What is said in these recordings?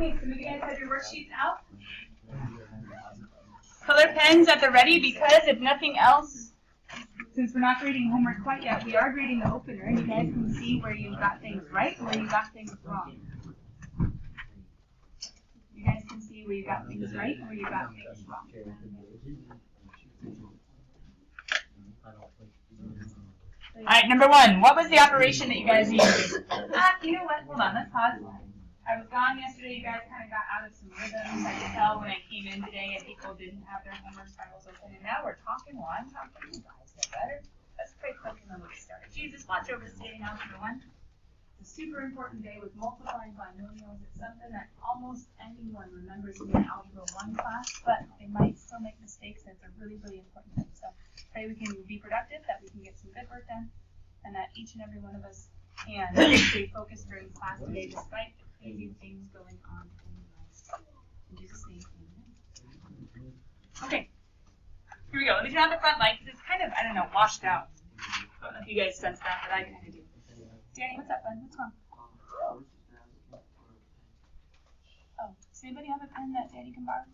Okay, so you guys have your worksheets out. Color pens at the ready because if nothing else, since we're not grading homework quite yet, we are grading the opener, and you guys can see where you got things right and where you got things wrong. You guys can see where you got things right and where you got things wrong. All right, number one, what was the operation that you guys used? You know what? Hold on, let's pause. I was gone yesterday. You guys kind of got out of some rhythms. I could tell when I came in today and people didn't have their homework files open. And now we're talking while I'm talking. You guys get better. Let's pray quick and then we'll get started. Jesus, watch over today in Algebra 1. It's a super important day with multiplying binomials. It's something that almost anyone remembers in their Algebra 1 class, but they might still make mistakes, and it's a really, really important thing. So pray we can be productive, that we can get some good work done, and that each and every one of us can stay focused during class today despite the crazy things going on in life. In Jesus' name, amen. Okay, here we go. Let me turn on the front light because it's kind of, I don't know, washed out. I don't know if you guys sense that, but I kind of do. Danny, what's up, bud? What's wrong? Oh, does anybody have a pen that Danny can borrow?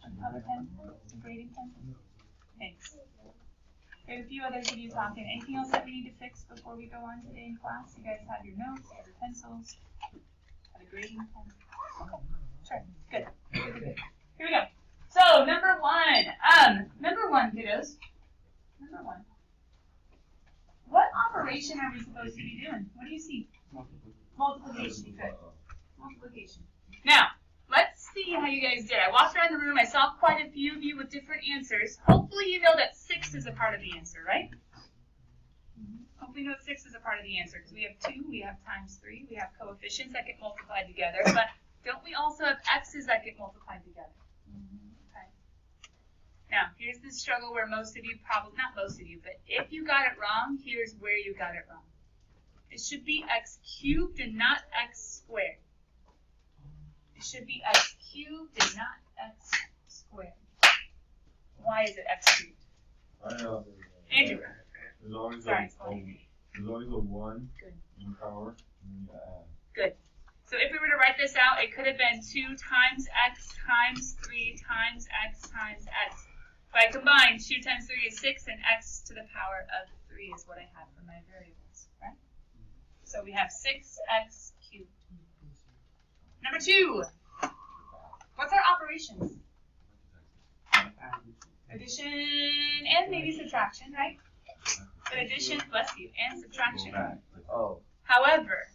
A color pen? A grading pen? Thanks. We have a few others of you talking. Anything else that we need to fix before we go on today in class? You guys have your notes, have your pencils, have a grading pen. Okay, sure. Good. Good. Here we go. So, number one, kiddos. Number one. What operation are we supposed to be doing? What do you see? Multiplication. Good. Multiplication. Now, let's see how you guys did. I walked around the room. I saw quite a few of you with different answers. Hopefully you know that 6 is a part of the answer, right? Hopefully you know that 6 is a part of the answer because we have 2, we have times 3, we have coefficients that get multiplied together. But don't we also have x's that get multiplied together? Okay. Now, here's the struggle where most of you probably, not most of you, but if you got it wrong, here's where you got it wrong. It should be x cubed and not x squared. It should be x cubed and not x squared. Why is it x cubed? Andrew. There's always Sorry, there's always a 1 Good. in power, and you add. Good. So if we were to write this out, it could have been 2 times x times 3 times x times x. If I combine, 2 times 3 is 6, and x to the power of 3 is what I have for my variables, right? So we have 6x cubed. Number 2. What's our operations? Addition and maybe subtraction, right? But addition, bless you, and subtraction. However,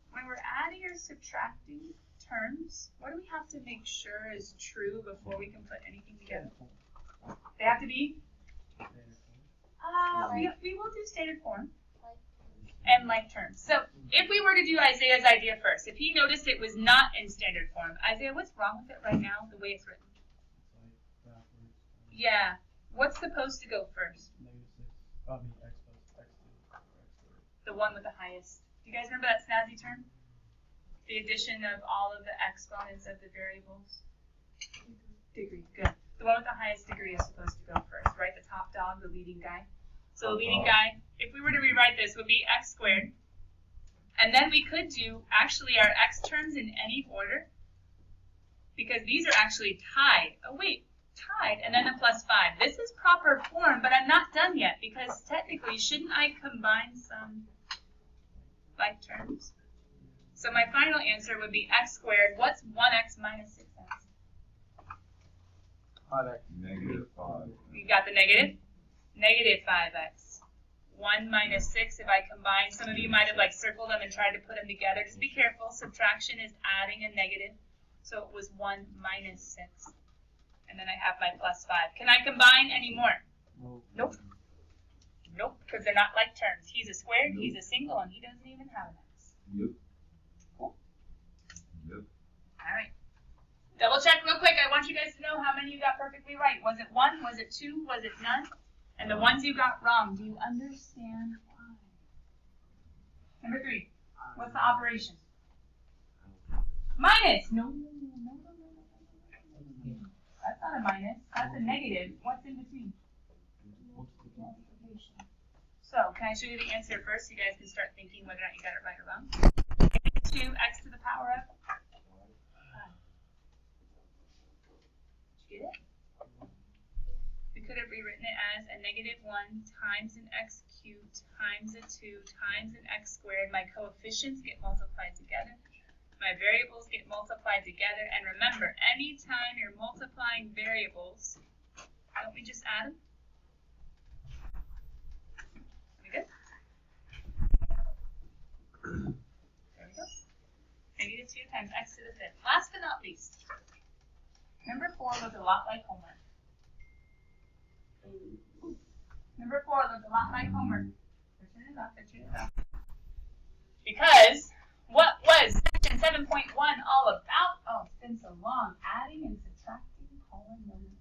when we're adding or subtracting terms, what do we have to make sure is true before we can put anything together? They have to be? We will do standard form and like terms. So if we were to do Isaiah's idea first, if he noticed it was not in standard form, Isaiah, what's wrong with it right now, the way it's written? Yeah. What's supposed to go first? The one with the highest. Do you guys remember that snazzy term? The addition of all of the exponents of the variables? Degree. Good. The one with the highest degree is supposed to go first, right? The top dog, the leading guy. So the leading guy, if we were to rewrite this, would be x squared. And then we could do actually our x terms in any order because these are actually tied. Oh, wait, tied, and then the plus 5. This is proper form, but I'm not done yet because technically, shouldn't I combine some like terms? So my final answer would be x squared. What's 1x minus 6x? Negative 5. You got the negative? Negative 5x. 1 minus 6, if I combine, some of you might have like circled them and tried to put them together. Just be careful. Subtraction is adding a negative. So it was 1 minus 6. And then I have my plus 5. Can I combine any more? Nope. Nope, because they're not like terms. He's a squared, he's a single, and he doesn't even have an x. Yep. Cool. Yep. All right. Double check real quick. I want you guys to know how many you got perfectly right. Was it 1? Was it 2? Was it none? And the ones you got wrong, do you understand why? Number 3. What's the operation? Minus. No. That's not a minus. That's a negative. What's in between? Multiplication. So, can I show you the answer first so you guys can start thinking whether or not you got it right or wrong? 2x to the power of 5. you get it? We could have rewritten it as a negative 1 times an x cubed times a 2 times an x squared. My coefficients get multiplied together. My variables get multiplied together. And remember, anytime you're multiplying variables, don't we just add them? Are we good? There we go. Negative 2 times x to the 5th. Last but not least, number 4 looked a lot like homework. Number 4 looked a lot like homework. Turn it off, turn it off. Because what was section 7.1 all about? Oh, it's been so long. Adding and subtracting polynomials.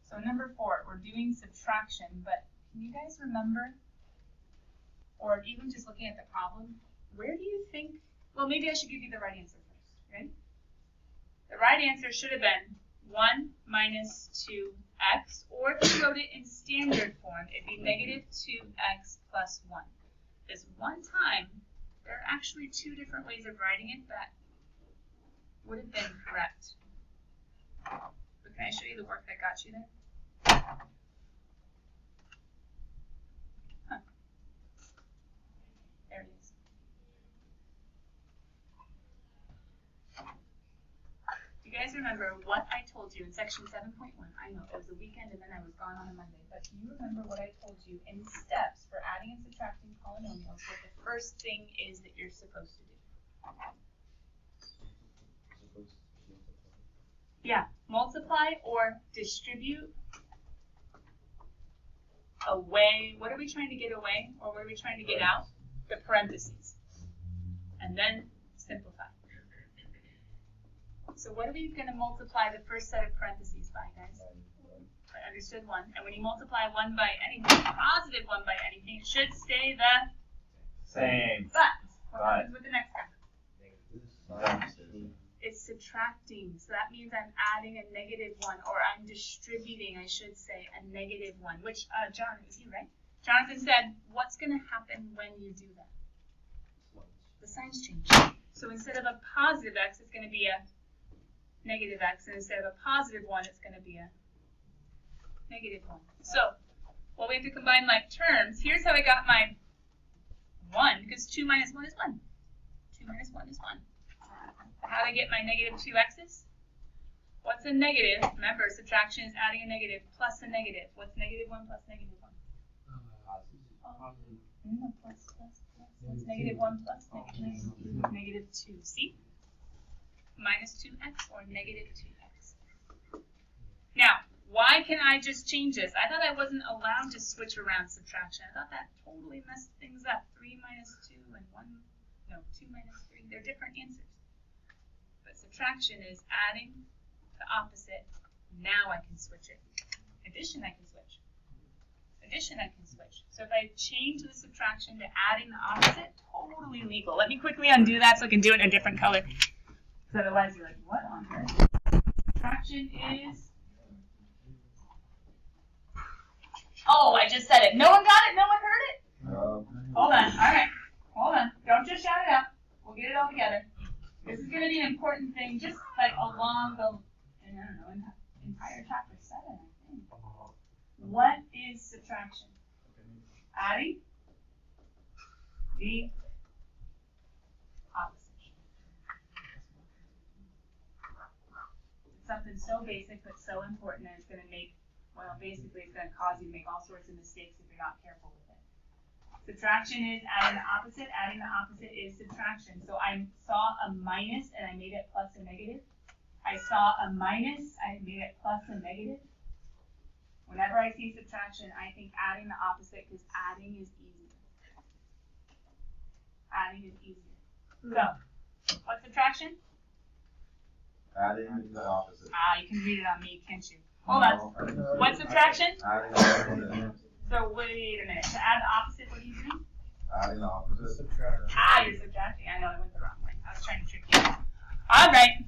So number 4, we're doing subtraction, but can you guys remember, or even just looking at the problem, where do you think, well, maybe I should give you the right answer first, right? The right answer should have been 1 minus 2x, or if you wrote it in standard form, it'd be negative 2x plus 1. This one time, there are actually 2 different ways of writing it that would have been correct. But can I show you the work that got you there? Huh. There it is. You guys remember what I told you in section 7.1? I know, it was a weekend and then I was gone on a Monday, but do you remember what I told you in steps for adding and subtracting polynomials, what the first thing is that you're supposed to do? Yeah, multiply or distribute away. What are we trying to get away, or what are we trying to get out? The parentheses. And then simplify. So what are we going to multiply the first set of parentheses by, guys? I understood 1. And when you multiply 1 by anything, positive 1 by anything, it should stay the same. But what happens with the next one? Negative. It's subtracting. So that means I'm adding a negative 1, or I'm distributing, I should say, a negative 1, which, John, it was you, right? Jonathan said, what's going to happen when you do that? The signs change. So instead of a positive x, it's going to be a negative x, and instead of a positive 1, it's going to be a negative 1. So, well, we have to combine like terms. Here's how I got my 1, because 2 minus 1 is 1. 2 minus 1 is 1. How do I get my negative 2x's? What's a negative? Remember, subtraction is adding a negative plus a negative. What's negative 1 plus negative 1? No, plus. What's negative 1 plus negative 2? See? Minus 2x or negative 2x. Now, why can I just change this? I thought I wasn't allowed to switch around subtraction. I thought that totally messed things up. 3 minus 2 and 2 minus 3. They're different answers. But subtraction is adding the opposite. Now I can switch it. Addition, I can switch. Addition, I can switch. So if I change the subtraction to adding the opposite, totally legal. Let me quickly undo that so I can do it in a different color. Because otherwise you're like, what on earth? Subtraction is... Oh, I just said it. No one got it? No one heard it? Hold on. All right. Hold on. Don't just shout it out. We'll get it all together. This is going to be an important thing, just like along the, I don't know, entire chapter 7, I think. What is subtraction? Adding the opposite. It's something so basic but so important that it's going to make, well, basically it's going to cause you to make all sorts of mistakes if you're not careful with it. Subtraction is adding the opposite. Adding the opposite is subtraction. So I saw a minus and I made it plus a negative. I saw a minus, I made it plus a negative. Whenever I see subtraction, I think adding the opposite because adding is easier. Adding is easier. So, what's subtraction? Adding the opposite. Ah, you can read it on me, can't you? Hold on. What's subtraction? Adding the opposite. So wait a minute. To add the opposite, what are you doing? Adding the opposite. Subtract. Ah, you're subtracting. I know I went the wrong way. I was trying to trick you. All right.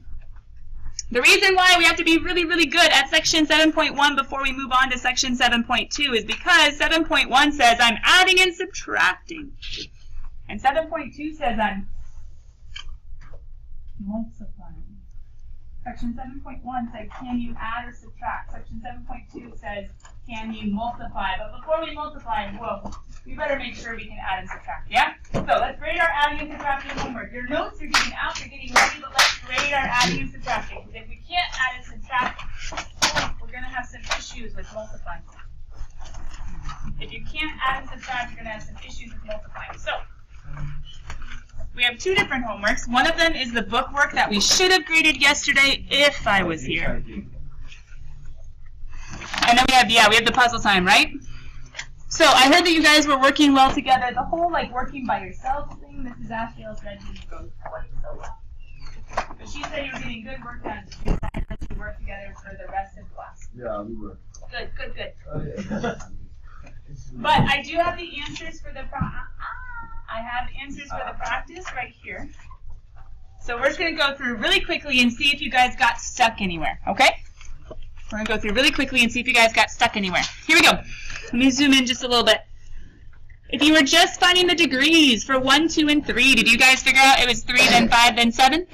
The reason why we have to be really, really good at section 7.1 before we move on to section 7.2 is because 7.1 says I'm adding and subtracting. And 7.2 says I'm multiplying. Section 7.1 said, can you add or subtract? Section 7.2 says, can you multiply? But before we multiply, whoa, we better make sure we can add and subtract, yeah? So let's grade our adding and subtracting homework. Your notes are getting out, you're getting ready, but let's grade our adding and subtracting. Because if we can't add and subtract, we're going to have some issues with multiplying. If you can't add and subtract, you're going to have some issues with multiplying. So, we have two different homeworks. One of them is the book work that we should have graded yesterday if I was here. And then we have the puzzle time, right? So I heard that you guys were working well together. The whole like working by yourself thing, Mrs. Ashdale said didn't go quite so well. But she said you were getting good work done. She decided that you work together for the rest of class. Yeah, we were. Good, good, good. Oh, yeah. But I do have the answers for the practice right here. So we're just going to go through really quickly and see if you guys got stuck anywhere, okay? We're going to go through really quickly and see if you guys got stuck anywhere. Here we go. Let me zoom in just a little bit. If you were just finding the degrees for 1, 2, and 3, did you guys figure out it was 3, then 5, then 7?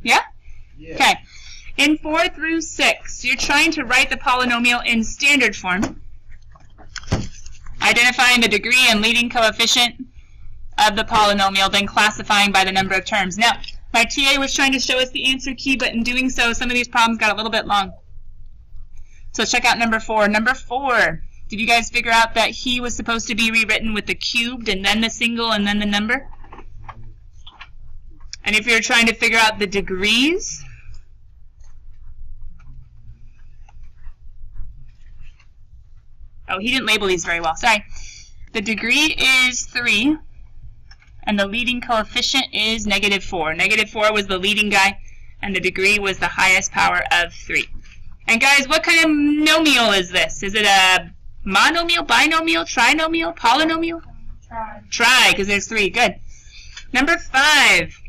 Yeah? Okay. In 4 through 6, you're trying to write the polynomial in standard form, identifying the degree and leading coefficient of the polynomial, then classifying by the number of terms. Now, my TA was trying to show us the answer key, but in doing so, some of these problems got a little bit long. So let's check out number 4. Number 4, did you guys figure out that he was supposed to be rewritten with the cubed and then the single and then the number? And if you're trying to figure out the degrees, oh, he didn't label these very well, sorry. The degree is 3, and the leading coefficient is -4. -4 was the leading guy, and the degree was the highest power of 3. And guys, what kind of nomial is this? Is it a monomial, binomial, trinomial, polynomial? Try, because there's 3. Good. Number 5.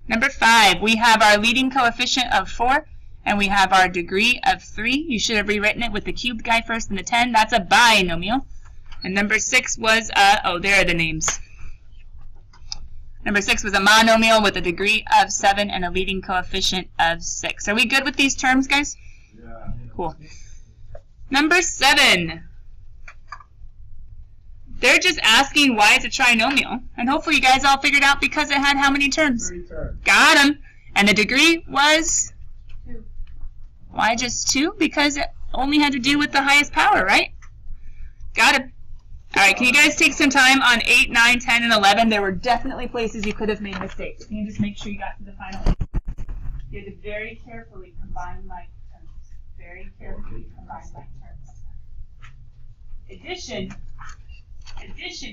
Number 5, we have our leading coefficient of 4, and we have our degree of 3. You should have rewritten it with the cubed guy first and the 10. That's a binomial. And number 6 was oh, there are the names. Number 6 was a monomial with a degree of 7 and a leading coefficient of 6. Are we good with these terms, guys? Yeah. Cool. Number 7. They're just asking why it's a trinomial. And hopefully you guys all figured out because it had how many terms? 3 terms. Got them. And the degree was? 2. Why just 2? Because it only had to do with the highest power, right? Got it. All right, can you guys take some time on 8, 9, 10, and 11? There were definitely places you could have made mistakes. Can you just make sure you got to the final answer? You had to very carefully combine like terms. Very carefully combine like terms. Addition,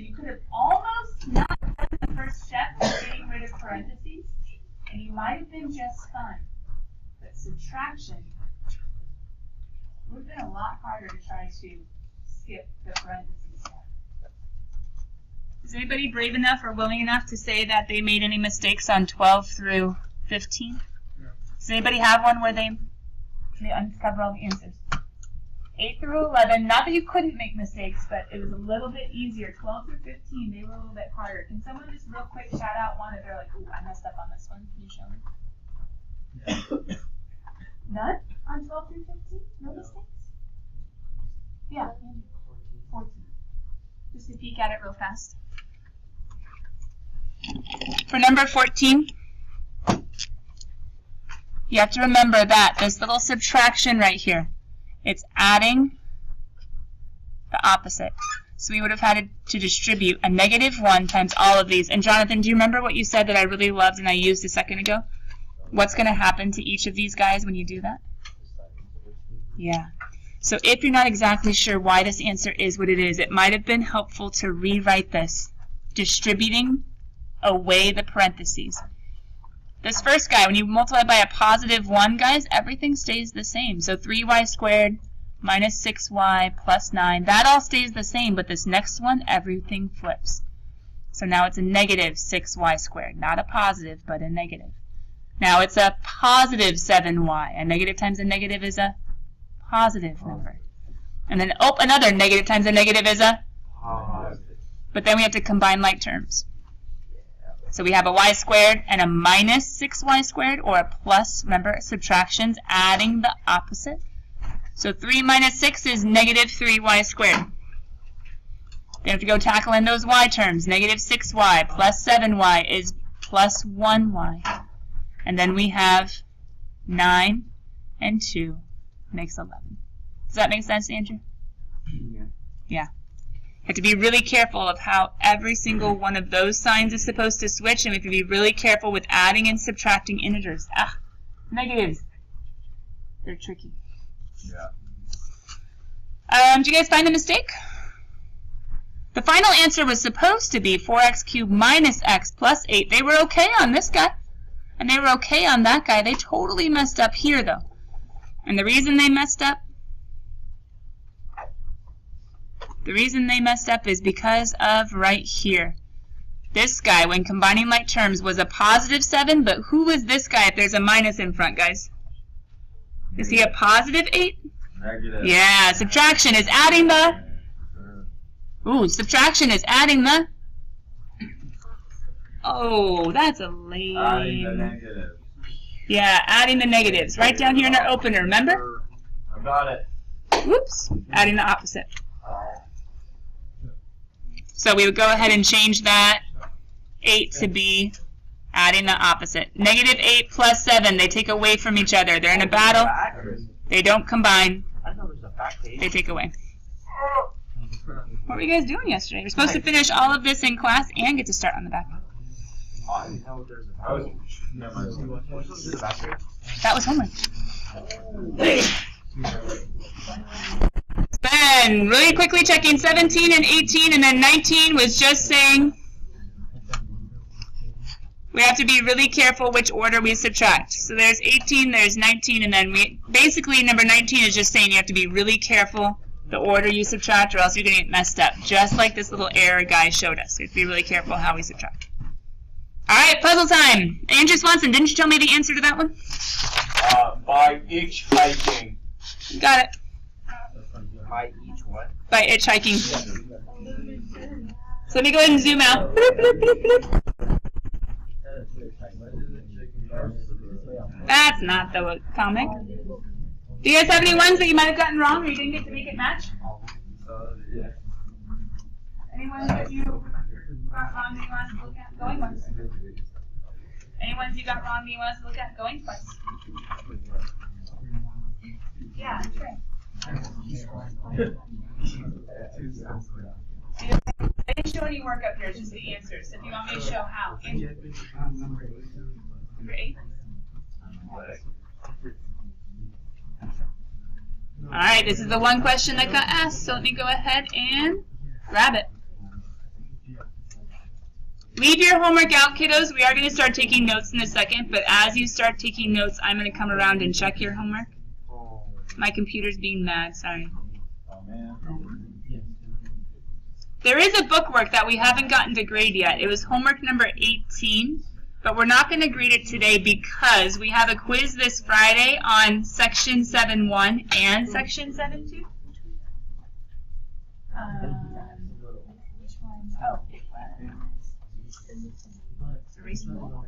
you could have almost not done the first step of getting rid of parentheses, and you might have been just fine. But subtraction would have been a lot harder to try to skip the parentheses step. Is anybody brave enough or willing enough to say that they made any mistakes on 12 through 15? Yeah. Does anybody have one where they uncover all the answers? 8 through 11, not that you couldn't make mistakes, but it was a little bit easier. 12 through 15, they were a little bit harder. Can someone just real quick shout out one if they're like, ooh, I messed up on this one? Can you show me? None? On 12 through 15? No mistakes? Yeah. 14. Just to peek at it real fast. For number 14, you have to remember that this little subtraction right here, it's adding the opposite. So we would have had to distribute a -1 times all of these. And Jonathan, do you remember what you said that I really loved and I used a second ago? What's going to happen to each of these guys when you do that? Yeah. So if you're not exactly sure why this answer is what it is, it might have been helpful to rewrite this, distributing away the parentheses. This first guy, when you multiply by a +1, guys, everything stays the same. So 3y squared minus 6y plus 9, that all stays the same, but this next one, everything flips. So now it's a -6y squared, not a positive, but a negative. Now it's a +7y. A negative times a negative is a positive number. And then, oh, another negative times a negative is a positive. But then we have to combine like terms. So we have a y squared and a minus 6y squared, or a plus. Remember, subtractions, adding the opposite. So 3 minus 6 is negative 3y squared. Then if you go tackle in those y terms, negative 6y plus 7y is plus 1y. And then we have 9 and 2 makes 11. Does that make sense, Andrew? Yeah. You have to be really careful of how every single one of those signs is supposed to switch, and we have to be really careful with adding and subtracting integers. Negatives. They're tricky. Yeah. Do you guys find the mistake? The final answer was supposed to be 4x cubed minus x plus 8. They were okay on this guy, and they were okay on that guy. They totally messed up here, though. And the reason they messed up is because of right here. This guy, when combining like terms, was a positive 7, but who was this guy if there's a minus in front, guys? Is he a positive 8? Negative. Yeah, subtraction is adding the... subtraction is adding the... Oh, that's a lame... Adding the negative. Yeah, adding the negatives. Right down here in our opener, remember? I got it. Whoops, adding the opposite. So we would go ahead and change that 8 to be adding the opposite. Negative 8 plus 7, they take away from each other. They're in a battle. They don't combine. They take away. What were you guys doing yesterday? We're supposed to finish all of this in class and get to start on the back. That was homework. Then, really quickly checking 17 and 18, and then 19 was just saying we have to be really careful which order we subtract. So there's 18, there's 19, and then basically number 19 is just saying you have to be really careful the order you subtract, or else you're going to get messed up, just like this little error guy showed us. So you have to be really careful how we subtract. All right, puzzle time. Andrew Swanson, didn't you tell me the answer to that one? By each hiking. Got it. By each what? By hitchhiking. So let me go ahead and zoom out. That's not the comic. Do you guys have any ones that you might have gotten wrong or you didn't get to make it match? Anyone that you got wrong that you want us to look at? Going ones. Any ones you got wrong that you want us to look at? Going twice. Yeah, sure. I didn't show any work up here, it's just the answers. If you want me to show how. Number 8. Alright, this is the one question that got asked, so let me go ahead and grab it. Leave your homework out, kiddos. We are going to start taking notes in a second, but as you start taking notes, I'm going to come around and check your homework. My computer's being mad, sorry. There is a bookwork that we haven't gotten to grade yet. It was homework number 18, but we're not going to grade it today because we have a quiz this Friday on section 7.1 and section 7.2. Which one? Oh, it was erasing the wall.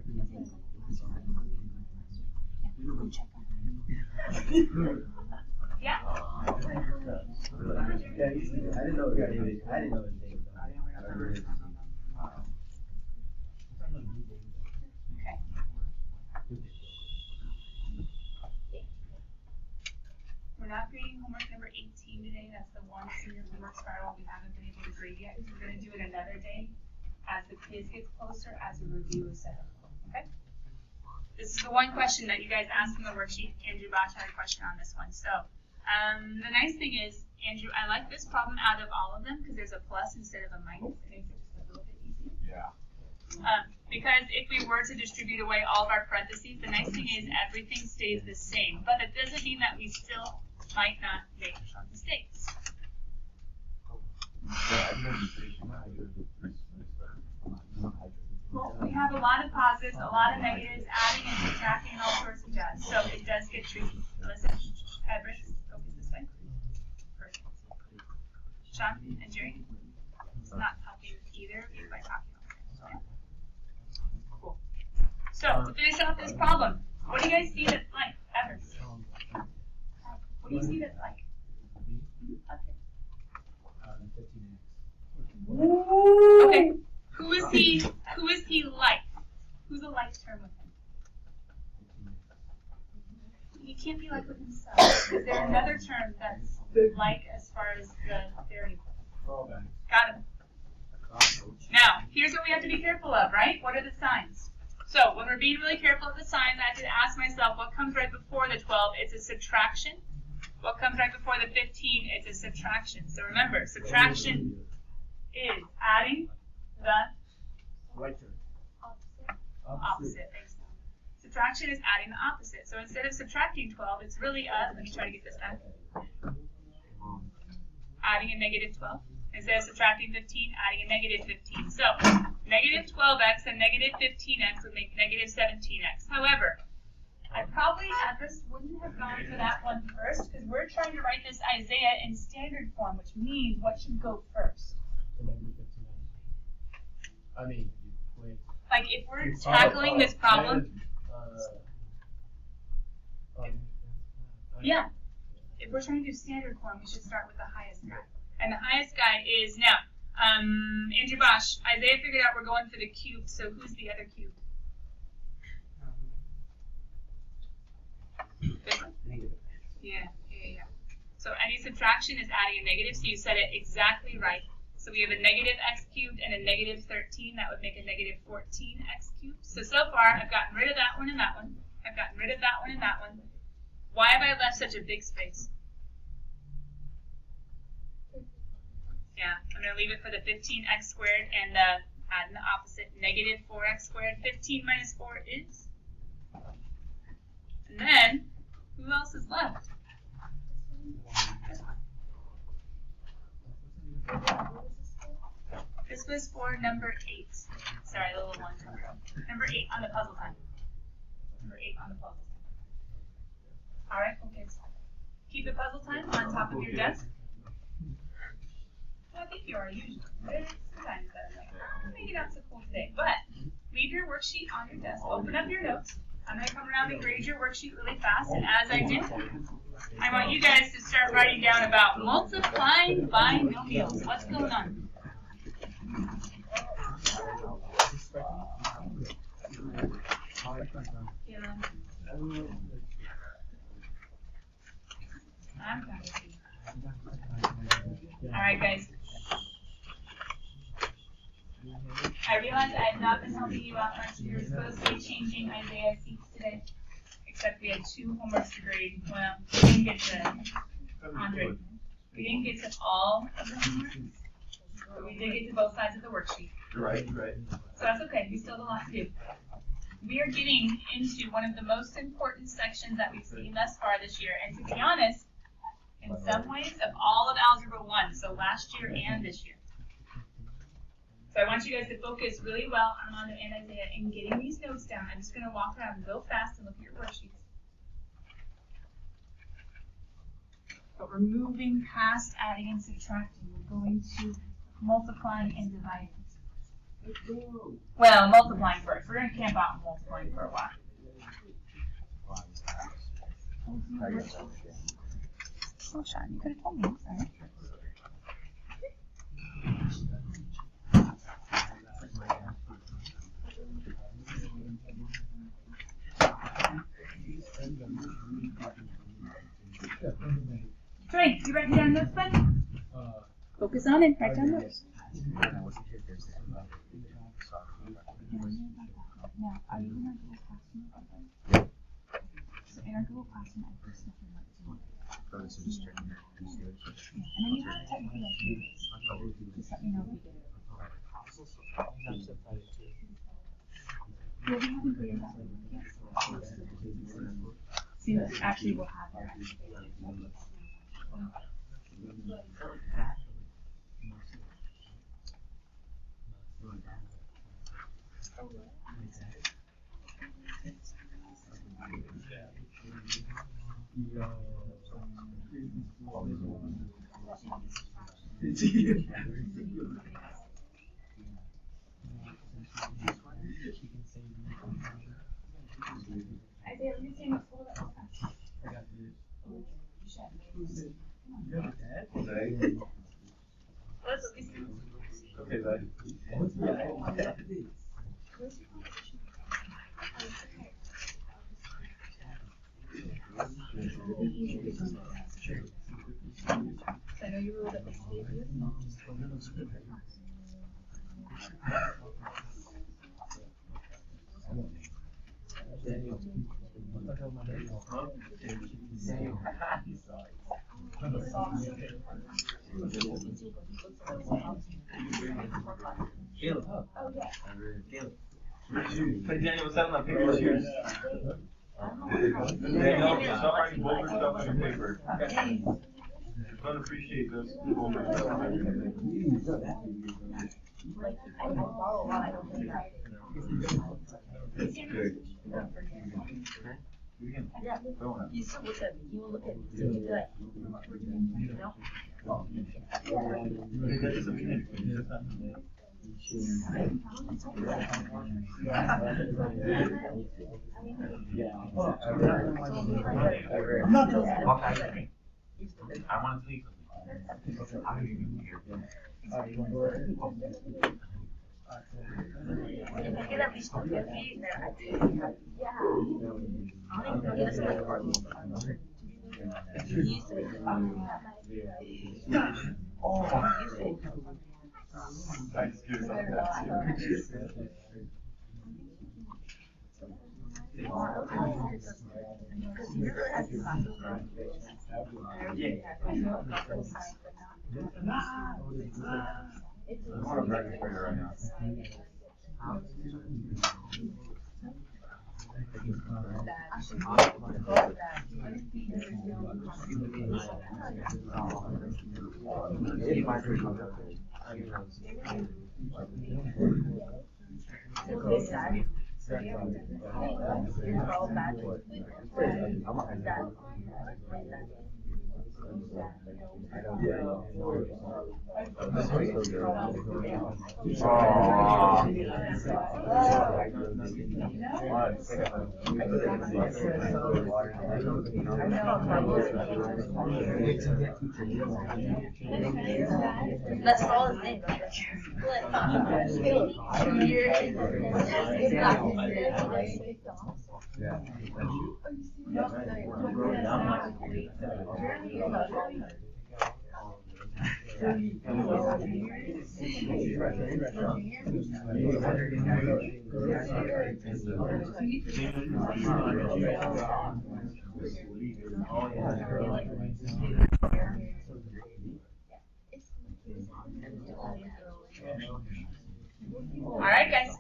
Yeah. I didn't know his name. Okay. We're not grading homework number 18 today. That's the one in your homework spiral we haven't been able to grade yet. We're going to do it another day as the quiz gets closer, as a review is set up. Okay? This is the one question that you guys asked in the worksheet. Andrew Bosch had a question on this one. So, the nice thing is, Andrew, I like this problem out of all of them because there's a plus instead of a minus. It makes it just a little bit easier. Yeah. Because if we were to distribute away all of our parentheses, the nice thing is everything stays the same. But it doesn't mean that we still might not make mistakes. Well, we have a lot of positives, a lot of negatives, adding and subtracting, and all sorts of jazz. So it does get tricky. Listen, Edward, focus this way. Perfect. Sean and Jerry, it's not talking either of you by talking. Okay? So, to finish off this problem, what do you guys see that's like? Evers? What do you see that's like? Okay. Who is he like? Who's a like term with him? He can't be like with himself. Is there another term that's like as far as the variable? Got him. Now, here's what we have to be careful of, right? What are the signs? So, when we're being really careful of the signs, I have to ask myself, what comes right before the 12? It's a subtraction. What comes right before the 15? It's a subtraction. So remember, subtraction is adding the opposite. Thanks. Subtraction is adding the opposite. So instead of subtracting 12, it's really let me try to get this back. Adding a negative 12. Instead of subtracting 15, adding a negative 15. So negative 12x and negative 15x would make negative 17x. However, I probably wouldn't have gone for that one first because we're trying to write this Isaiah in standard form, which means what should go first? I mean, wait. Like if we're tackling this problem, yeah. If we're trying to do standard form, we should start with the highest guy. And the highest guy is now, Andrew Bosch, Isaiah figured out we're going for the cube, so who's the other cube? This one? Yeah. So any subtraction is adding a negative, so you said it exactly right. So we have a negative x cubed and a negative 13. That would make a negative 14x cubed. So far, I've gotten rid of that one and that one. I've gotten rid of that one and that one. Why have I left such a big space? Yeah, I'm going to leave it for the 15x squared and add in the opposite, negative 4x squared. 15 minus 4 is? And then, who else is left? This one. This was for number 8. Sorry, the little one. Number 8 on the puzzle time. Number 8 on the puzzle time. All right, okay. Keep the puzzle time on top of your desk. Well, I think you are usually. There's sometimes that I'm like, maybe not so cool today. But leave your worksheet on your desk. Open up your notes. I'm going to come around and grade your worksheet really fast. And as I do, I want you guys to start writing down about multiplying binomials. What's going on? I'm kind of see. All right, guys. I realize I have not been helping you out much. You were supposed to be changing Isaiah seats today, except we had 2 homeworks to grade. Well, we didn't get to Andre. We didn't get to all of the homeworks, but we did get to both sides of the worksheet. Right. So that's okay. We still have a lot to do. We are getting into one of the most important sections that we've seen thus far this year, and to be honest, in some ways, of all of Algebra 1, so last year and this year. So I want you guys to focus really well on Armando and Isaiah in getting these notes down. I'm just going to walk around real fast and look at your worksheets. But we're moving past adding and subtracting. We're going to multiplying and dividing. Well, multiplying first. We're going to camp out multiplying for a while. Oh, Sean, you could have told me. Sorry. Trey, you writing down notes, bud? Focus on it. Write down notes. Now, are you in our Google Classroom? So in our Google Classroom, I post nothing like Zoom. And then you have technically like 3 days. Just let me know if you did it. Well, we haven't graded that way yet. See, actually, we'll have our Hey Daniel, what's that on that paper? Cheers. Daniel, stop writing vulgar stuff on your paper. Don't appreciate this vulgar stuff on your paper. Good. You still look at me. You will look at me. You will like, you know? I want to take If you get at least 250, then I do. Yeah. I don't even know. That's like a hard one. You used to it. Oh, you used to it. I just curious about that too. Because you really have to find it. I want to practice for you right now. That's all the thing. Alright, guys.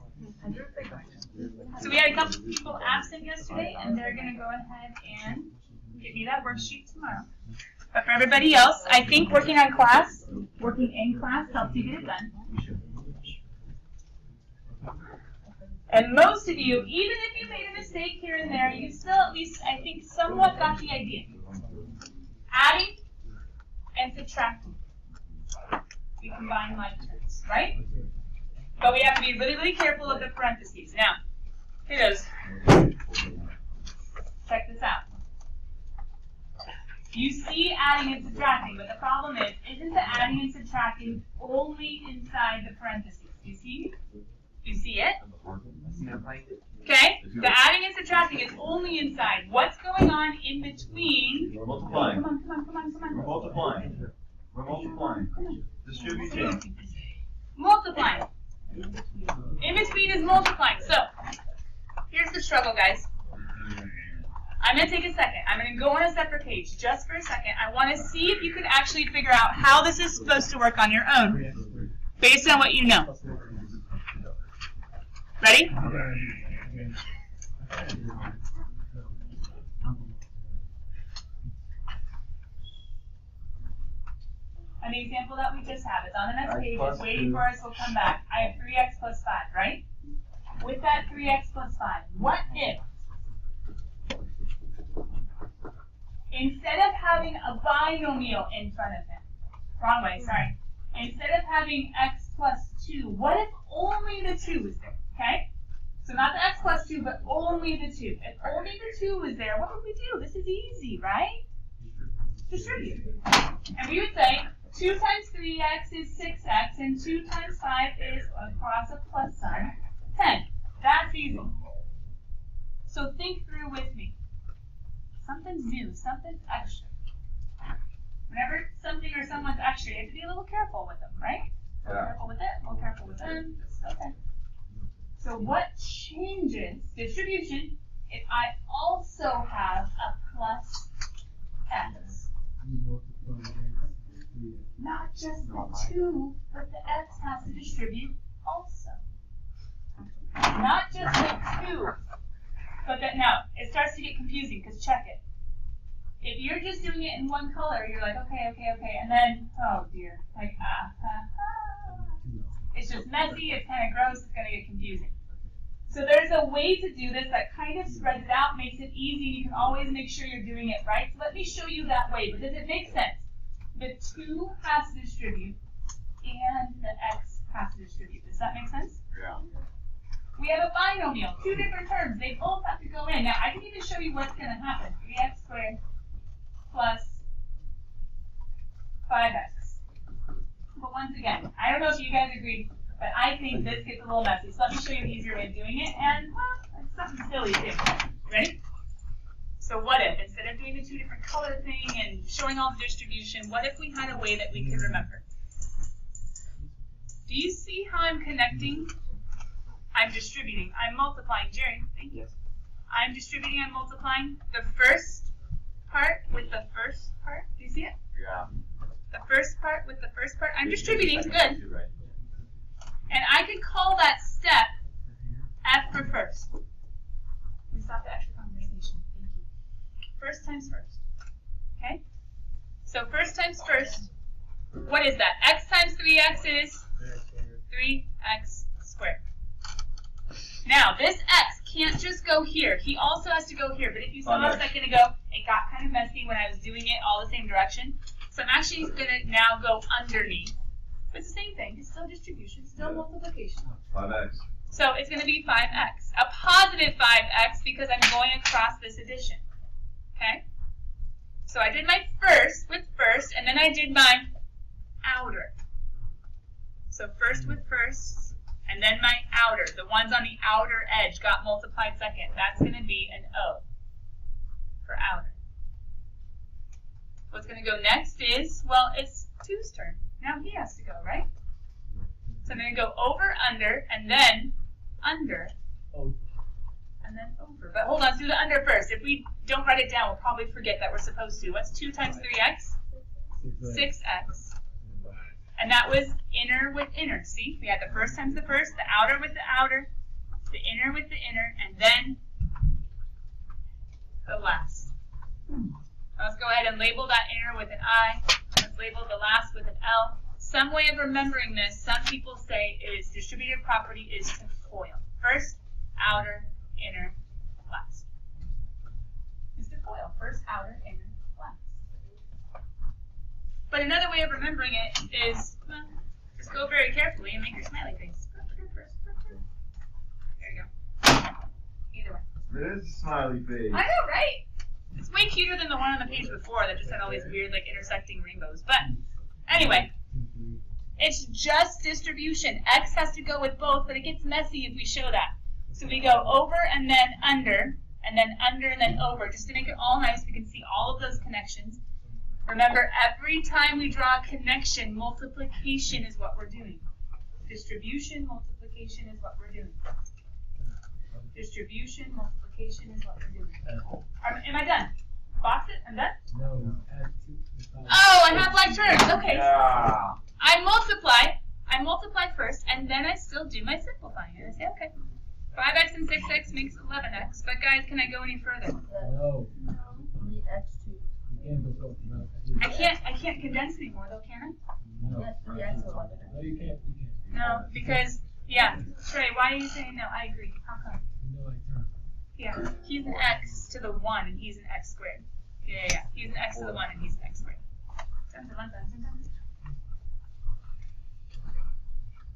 So we had a couple people absent yesterday, and they're going to go ahead and give me that worksheet tomorrow. But for everybody else, I think working in class helps you get it done. And most of you, even if you made a mistake here and there, you still at least, I think, somewhat got the idea. Adding and subtracting. We combine like terms, right? But we have to be really, really careful of the parentheses. Now, here goes. Check this out. You see adding and subtracting, but the problem is, isn't the adding and subtracting only inside the parentheses? You see? You see it? Okay? The adding and subtracting is only inside. What's going on in between? We're multiplying. Come on. We're multiplying. We're multiplying. Distributing. Multiplying. In between is multiplying. So, here's the struggle, guys. I'm going to take a second. I'm going to go on a separate page just for a second. I want to see if you can actually figure out how this is supposed to work on your own, based on what you know. Ready? An example that we just have is on the next page. It's waiting for us. We'll come back. I have 3x plus 5, right? With that 3x plus 5, what if, instead of having a binomial in front of him, wrong way, sorry. Instead of having x plus 2, what if only the 2 was there, okay? So not the x plus 2, but only the 2. If only the 2 was there, what would we do? This is easy, right? Distribute. And we would say 2 times 3x is 6x, and 2 times 5 is, across a plus sign, 10. That's easy. So think through with me. Something's new, something's extra. Whenever something or someone's extra, you have to be a little careful with them, right? Careful with it, more careful with them. Okay. So what changes distribution if I also have a plus x? Not just the 2, but the x has to distribute also. Not just the 2, but that now it starts to get confusing because check it. If you're just doing it in one color, you're like, okay, and then, oh dear, like, it's just messy, it's kind of gross, it's going to get confusing. So there's a way to do this that kind of spreads it out, makes it easy, you can always make sure you're doing it right. So let me show you that way, but does it make sense? The 2 has to distribute, and the x has to distribute. Does that make sense? Yeah. We have a binomial, 2 different terms, they both have to go in. Now I can even show you what's going to happen. 3x squared plus 5x. But once again, I don't know if you guys agree, but I think this gets a little messy. So let me show you an easier way of doing it, and well, it's something silly too. Ready? So what if, instead of doing the 2 different color thing and showing all the distribution, what if we had a way that we could remember? Do you see how I'm connecting? I'm distributing. I'm multiplying. Jerry, thank you. I'm distributing, I'm multiplying the first part with the first part. Do you see it? Yeah. The first part with the first part. I'm distributing. Good. And I could call that step F for first. We stop the extra conversation. Thank you. First times first. Okay? So first times first. What is that? X times 3x is 3x squared. Now, this x can't just go here. He also has to go here. But if you saw a second ago, it got kind of messy when I was doing it all the same direction. So I'm actually going to now go underneath. But it's the same thing. It's still distribution. Still multiplication. 5x. So it's going to be 5x. A positive 5x because I'm going across this addition. Okay? So I did my first with first, and then I did my outer. So first with first, and then my outer. The ones on the outer edge got multiplied second. That's going to be an O for outer. What's going to go next is, well, it's 2's turn. Now he has to go, right? So I'm going to go over, under, and then under, and then over. But hold on, do the under first. If we don't write it down, we'll probably forget that we're supposed to. What's 2 times 3x? 6x. And that was inner with inner. See, we had the first times the first, the outer with the outer, the inner with the inner, and then the last. Let's go ahead and label that inner with an I. Let's label the last with an L. Some way of remembering this, some people say, is distributive property is to FOIL. First, outer, inner, last. Is to FOIL. First, outer, inner, last. But another way of remembering it is, well, just go very carefully and make your smiley face. There you go. Either way. It is a smiley face. I know, right? It's way cuter than the one on the page before that just had all these weird, like, intersecting rainbows. But anyway, it's just distribution. X has to go with both, but it gets messy if we show that. So we go over and then under, and then under and then over. Just to make it all nice, we can see all of those connections. Remember, every time we draw a connection, multiplication is what we're doing. Distribution, multiplication is what we're doing. Distribution, multiplication is what we're doing. Am I done? Box it? I'm done? No. Oh, I have like terms. Okay. Yeah. I multiply first, and then I still do my simplifying. And I say, okay, 5x and 6x makes 11x. But guys, can I go any further? No. 3x2. I can't condense anymore, though, can No. Yes, 3x or 11. No, you can't. I? No, because, yeah. Trey, why are you saying no? I agree. How come? You know, like term. Yeah, he's an x to the 1, and he's an x squared. Yeah. He's an x to the 1, and he's an x squared.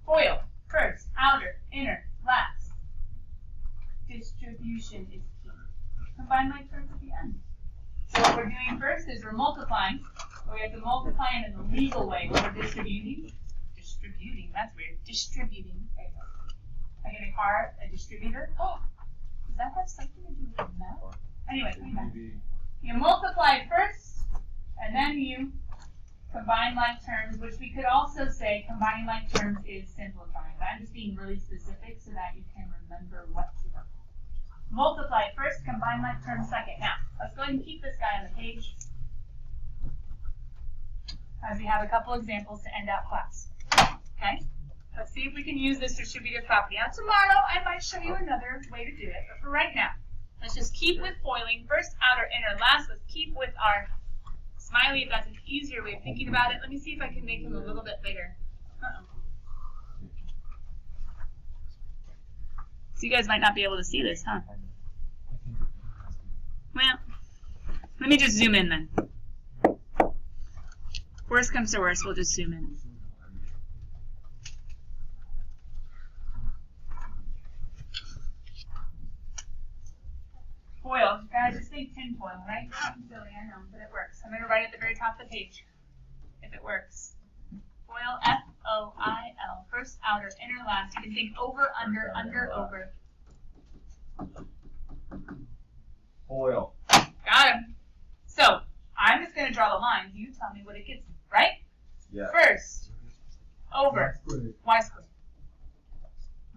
FOIL. First, outer, inner, last. Distribution is key. Combine my terms at the end. So what we're doing first is we're multiplying. But we have to multiply in the legal way. When we're distributing. Distributing, that's weird. Distributing. There you go. Like in a car, a distributor. Oh, does that have something to do with math? Anyway, coming back. You multiply first, and then you combine like terms, which we could also say combining like terms is simplifying. But I'm just being really specific so that you can remember what to do. Multiply first, combine like terms second. Now, let's go ahead and keep this guy on the page, as we have a couple examples to end out class. Okay? Let's see if we can use this distributive property. Now, tomorrow I might show you another way to do it, but for right now, let's just keep with foiling. First, outer, inner, last. Let's keep with our smiley, if that's an easier way of thinking about it. Let me see if I can make him a little bit bigger. So you guys might not be able to see this, huh? Well, let me just zoom in then. Worst comes to worst, we'll just zoom in. Foil, guys, just say tin foil, right? Silly, I know, but it works. I'm going to write it at the very top of the page, if it works. Foil, F-O-I-L, first, outer, inner, last. You can think over, under, over. Foil. Got him. So, I'm just going to draw the lines. You tell me what it gets me, right? Yeah. First, over, y squared.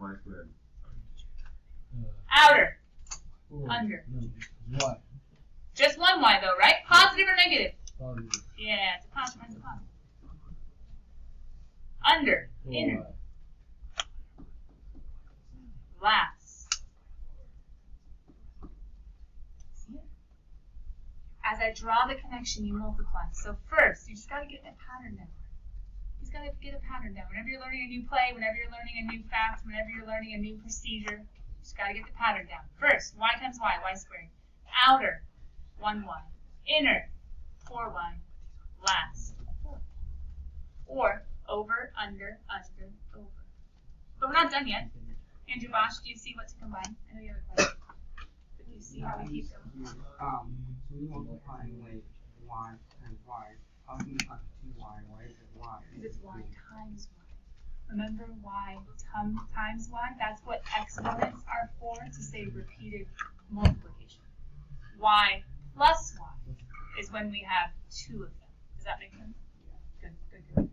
Y squared. Outer, under. Y. Just one y though, right? Positive or negative? Positive. Yeah, it's a positive, it's a positive. Under, inner, last. See it? As I draw the connection, you multiply. So first, you just got to get that pattern down. You just got to get a pattern down. Whenever you're learning a new play, whenever you're learning a new fact, whenever you're learning a new procedure, you just got to get the pattern down. First, y times y, y squared. Outer, 1y. Inner, 4y. Last. Or over, under, over. But we're not done yet. Andrew Bosch, do you see what to combine? I know you have a question. But do you see how we keep going? So we multiplying with y times y. How can we find 2y? Why is it y? Because it's y times y. Remember y times y? That's what exponents are for, to say repeated multiplication. Y plus y is when we have two of them. Does that make sense? Good, good, good.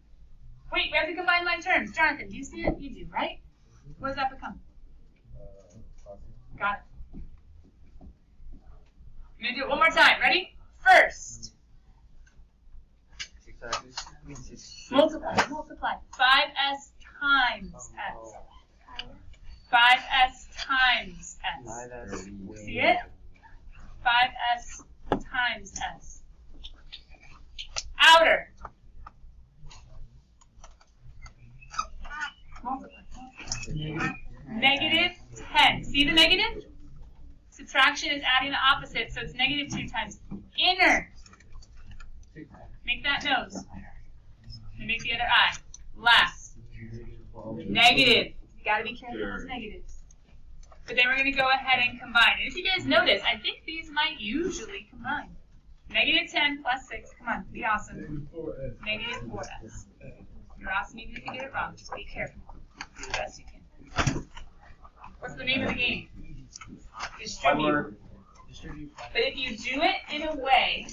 Wait, we have to combine like terms. Jonathan, do you see it? You do, right? What does that become? Got it. I'm going to do it one more time. Ready? First. Multiply. 5s times s. 5s times s. See it? 5s times s. Outer. Multiply. Negative 10. See the negative? Subtraction is adding the opposite, so it's negative 2 times. Inner. Make that nose. And make the other eye. Last. Negative. You got to be careful with those negatives. But then we're going to go ahead and combine. And if you guys notice, I think these might usually combine. Negative 10 plus 6. Come on, be awesome. Negative 4s. You're awesome even if you get it wrong. Just be careful. Do the best you can. What's the name of the game? Distribute. But if you do it in a way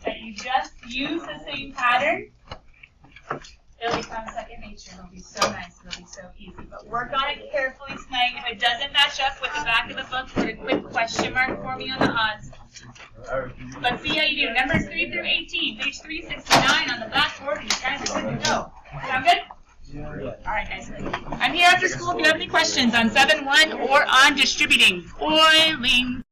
that you just use the same pattern, it'll become second nature. It'll be so nice. It'll be so easy. But work on it carefully tonight. If it doesn't match up with the back of the book, put a quick question mark for me on the odds. Let's see how you do. Numbers 3 through 18, page 369 on the blackboard. You guys are good to go. Sound good? All right, guys. I'm here after school if you have any questions on 7-1 or on distributing. Foiling.